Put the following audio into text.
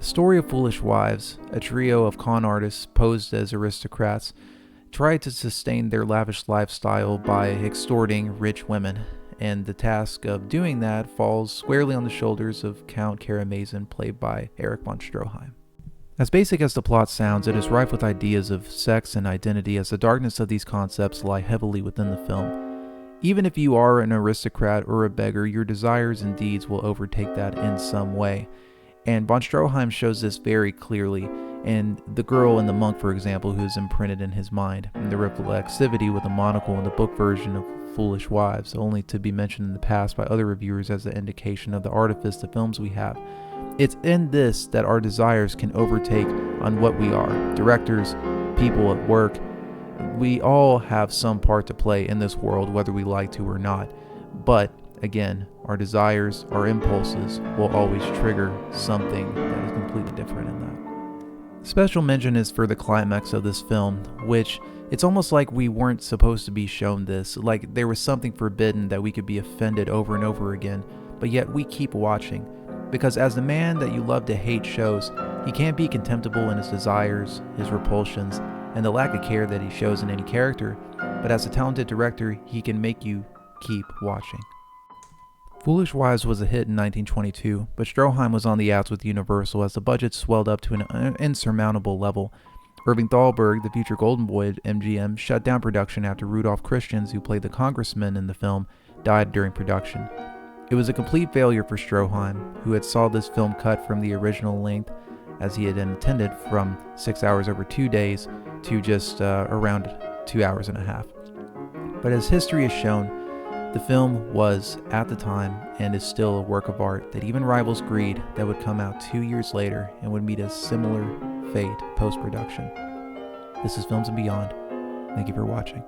The story of Foolish Wives, a trio of con artists posed as aristocrats, tried to sustain their lavish lifestyle by extorting rich women, and the task of doing that falls squarely on the shoulders of Count Karamazin, played by Erich von Stroheim. As basic as the plot sounds, it is rife with ideas of sex and identity, as the darkness of these concepts lie heavily within the film. Even if you are an aristocrat or a beggar, your desires and deeds will overtake that in some way. And von Stroheim shows this very clearly in The Girl and the Monk, for example, who is imprinted in his mind, and the reflexivity with a monocle in the book version of Foolish Wives, only to be mentioned in the past by other reviewers as an indication of the artifice the films we have. It's in this that our desires can overtake on what we are. Directors, people at work, we all have some part to play in this world, whether we like to or not. But again, our desires, our impulses will always trigger something that is completely different in that. Special mention is for the climax of this film, which it's almost like we weren't supposed to be shown this, like there was something forbidden that we could be offended over and over again, but yet we keep watching. Because as the man that you love to hate shows, he can't be contemptible in his desires, his repulsions, and the lack of care that he shows in any character, but as a talented director, he can make you keep watching. Foolish Wives was a hit in 1922, but Stroheim was on the outs with Universal as the budget swelled up to an insurmountable level. Irving Thalberg, the future golden boy at MGM, shut down production after Rudolph Christians, who played the congressman in the film, died during production. It was a complete failure for Stroheim, who had saw this film cut from the original length, as he had intended, from 6 hours over 2 days to just around 2 hours and a half. But as history has shown, the film was, at the time, and is still a work of art that even rivals Greed, that would come out 2 years later and would meet a similar fate post-production. This is Films and Beyond. Thank you for watching.